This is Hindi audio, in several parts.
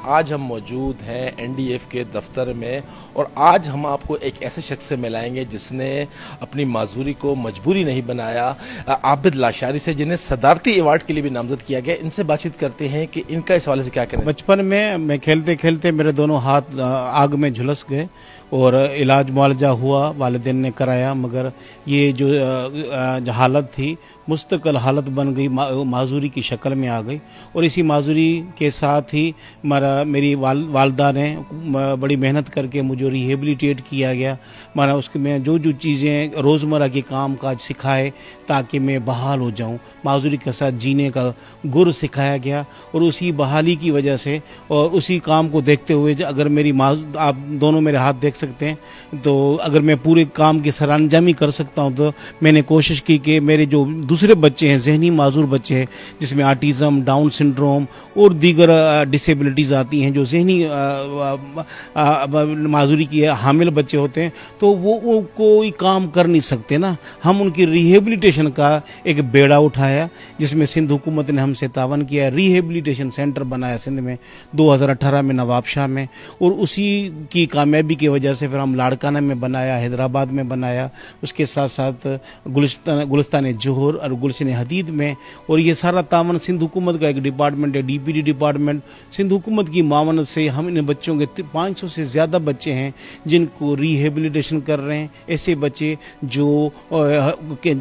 आज हम मौजूद हैं एनडीएफ के दफ्तर में और आज हम आपको एक ऐसे शख्स से मिलाएंगे जिसने अपनी माजूरी को मजबूरी नहीं बनाया, आबिद लाशारी से, जिन्हें सदारती अवार्ड के लिए भी नामजद किया गया। इनसे बातचीत करते हैं कि इनका इस हवाले से क्या कहना है। बचपन में मैं खेलते खेलते मेरे दोनों हाथ आग में झुलस गए और इलाज मुआवजा हुआ, वालिदैन ने कराया, मगर ये जो हालत थी मुस्तकिल हालत बन गई, माजूरी की शक्ल में आ गई। और इसी माजूरी के साथ ही मेरी वालदा ने बड़ी मेहनत करके मुझे रिहेबिलिटेट किया गया। माना उसके में जो जो चीज़ें रोज़मर्रा के काम काज सिखाए ताकि मैं बहाल हो जाऊं, माजूरी के साथ जीने का गुर सिखाया गया। और उसी बहाली की वजह से और उसी काम को देखते हुए अगर आप दोनों मेरे हाथ देख सकते हैं, तो अगर मैं पूरे काम की सरअंजामी कर सकता हूं तो मैंने कोशिश की कि मेरे जो दूसरे बच्चे हैं, जहनी माजूर बच्चे हैं, जिसमें ऑटिज़म, डाउन सिंड्रोम और दीगर डिसेबिलिटीज़ आती हैं, जो जहनी माजूरी की हामिल बच्चे होते हैं, तो वो कोई काम कर नहीं सकते ना। हम उनकी रिहेबिलिटेशन का एक बेड़ा उठाया, जिसमें सिंध हुकूमत ने हमसे तावन किया। रिहेबिलिटेशन सेंटर बनाया सिंध में 2018 में नवाबशाह में, और उसी की कामयाबी की वजह से फिर हम लाड़काना में बनाया, हैदराबाद में बनाया, उसके साथ साथ गुलिस्तान जोहर और गुलशन हदीद में। और ये सारा तावन सिंध हुकूमत का एक डिपार्टमेंट है, डीपीडी डिपार्टमेंट। सिंध हुकूमत की मावनत से हम इन बच्चों के 500 से ज़्यादा बच्चे हैं जिनको रिहेबिलिटेशन कर रहे हैं। ऐसे बच्चे जो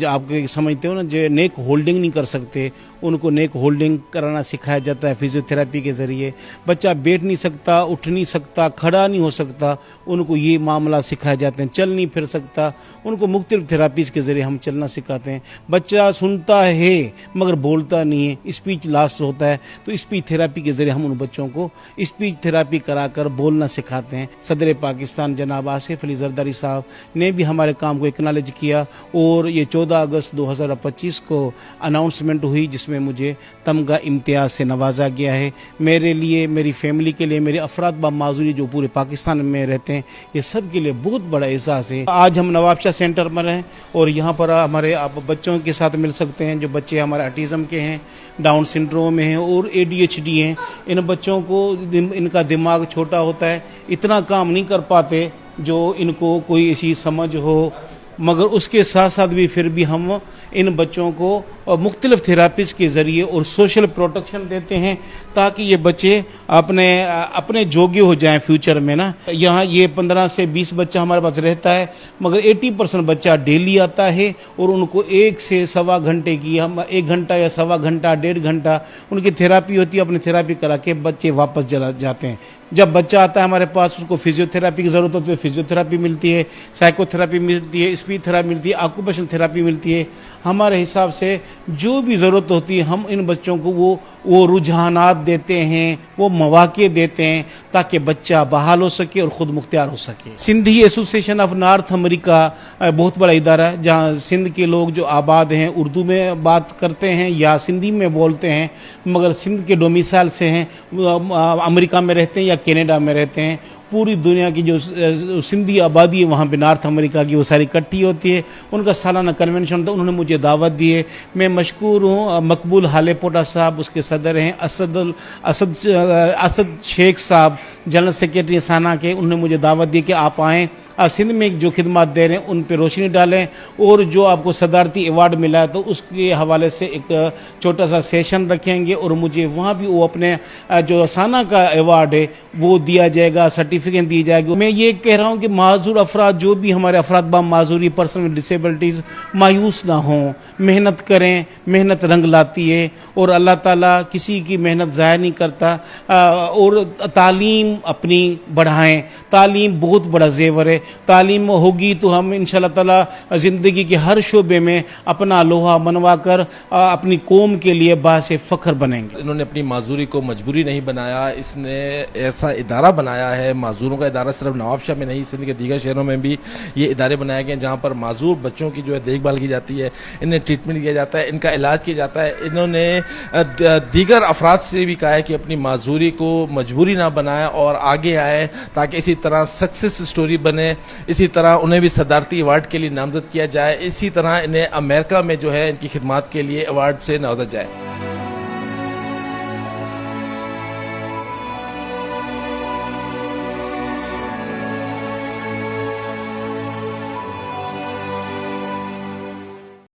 आप समझते हो ना, जो नेक होल्डिंग नहीं कर सकते, उनको नेक होल्डिंग कराना सिखाया जाता है फिजियोथेरेपी के ज़रिए। बच्चा बैठ नहीं सकता, उठ नहीं सकता, खड़ा नहीं हो सकता, उनको ये मामला सिखाए जाते हैं। चल नहीं फिर सकता, उनको मुख्तलिफ थेरापीज़ के ज़रिए हम चलना सिखाते हैं। बच्चा सुनता है मगर बोलता नहीं है, स्पीच लॉस होता है, तो स्पीच थेरापी के ज़रिए हम उन बच्चों को स्पीच थेरापी कराकर बोलना सिखाते हैं। सदर पाकिस्तान जनाब आसिफ अली जरदारी साहब ने भी हमारे काम को एक्नॉलेज किया और ये 14 अगस्त 2025 को अनाउंसमेंट हुई, जिसमें मुझे तमगा इम्तियाज से नवाजा गया है। मेरे लिए, मेरी फैमिली के लिए, मेरे अफराद बा माजूरी जो पूरे पाकिस्तान में रहते हैं, ये सब के लिए बहुत बड़ा एहसास है। आज हम नवाबशाह सेंटर में हैं और यहाँ पर हमारे आप बच्चों के साथ मिल सकते हैं, जो बच्चे हमारे ऑटिज़म के हैं, डाउन सिंड्रोम में हैं और ADHD हैं। इन बच्चों को इनका दिमाग छोटा होता है, इतना काम नहीं कर पाते जो इनको कोई ऐसी समझ हो, मगर उसके साथ साथ भी फिर भी हम इन बच्चों को मुख्तलिफ थेरापीज के ज़रिए और सोशल प्रोटेक्शन देते हैं ताकि ये बच्चे अपने जोग्य हो जाएं फ्यूचर में ना। यहाँ ये 15 से 20 बच्चा हमारे पास रहता है, मगर 80% बच्चा डेली आता है और उनको 1 से सवा घंटे की, हम 1 घंटा या सवा घंटा, 1.5 घंटा उनकी थेरापी होती है। अपनी थेरापी करा के बच्चे वापस चला जाते हैं। जब बच्चा आता है हमारे पास, उसको फिजियोथेरापी की ज़रूरत होती है, फिजियोथेरापी मिलती है, साइकोथेरापी मिलती है, स्पीच थेरापी मिलती है, ऑक्यूपेशनल थेरापी मिलती है। हमारे हिसाब से जो भी ज़रूरत होती है हम इन बच्चों को वो रुझानात देते हैं, वो मौके देते हैं ताकि बच्चा बहाल हो सके और ख़ुद मुख्तियार हो सके। Sindhi association of north America बहुत बड़ा इदारा है, जहाँ सिंध के लोग जो आबाद हैं उर्दू में बात करते हैं या सिंधी में बोलते हैं, मगर सिंध के डोमिसाइल से हैं, अमेरिका में रहते हैं या कनाडा में रहते हैं। पूरी दुनिया की जो सिंधी आबादी है वहाँ पे नॉर्थ अमेरिका की, वो सारी इकट्ठी होती है, उनका सालाना कन्वेंशन होता है। उन्होंने मुझे दावत दी है, मैं मशकूर हूँ। मकबूल हालेपोटा साहब उसके सदर हैं, असद शेख साहब जनरल सेक्रेटरी साना के, उन्होंने मुझे दावत दी कि आप आएँ, सिंध में जो खिदमत दे रहे हैं उन पर रोशनी डालें, और जो आपको सदारती अवार्ड मिला है तो उसके हवाले से एक छोटा सा सेशन रखेंगे और मुझे वहाँ भी वो अपने जो साना का अवार्ड है वो दिया जाएगा, सर्टिफिकेट दी जाएगी। मैं ये कह रहा हूँ कि माजूर अफराद, जो भी हमारे अफराद बा माजूरी, पर्सन विद डिसेबिलिटीज़, मायूस ना हों, मेहनत करें। मेहनत रंग लाती है और अल्लाह ताला किसी की मेहनत ज़ाया नहीं करता। और तालीम अपनी बढ़ाएं, तालीम बहुत बड़ा जेवर है। तालीम होगी तो हम इंशाअल्लाह ताला ज़िंदगी के हर शोबे में अपना लोहा मनवा कर अपनी कौम के लिए बासे फ़ख्र बनेंगे। इन्होंने अपनी माजूरी को मजबूरी नहीं बनाया, इसने ऐसा इदारा बनाया है, माजूरों का इदारा सिर्फ नवाबशाह में नहीं, सिंध के दीगर शहरों में भी ये इदारे बनाए गए हैं जहाँ पर माजूर बच्चों की जो है देखभाल की जाती है, इन्हें ट्रीटमेंट किया जाता है, इनका इलाज किया जाता है। इन्होंने दीगर अफराद से भी कहा है कि अपनी माजूरी को मजबूरी ना बनाए और आगे आए ताकि इसी तरह सक्सेस स्टोरी बने। इसी तरह उन्हें भी सदारती अवार्ड के लिए नामजद किया जाए। इसी तरह इन्हें अमेरिका में जो है इनकी खिदमत के लिए अवार्ड से नवाजा जाए।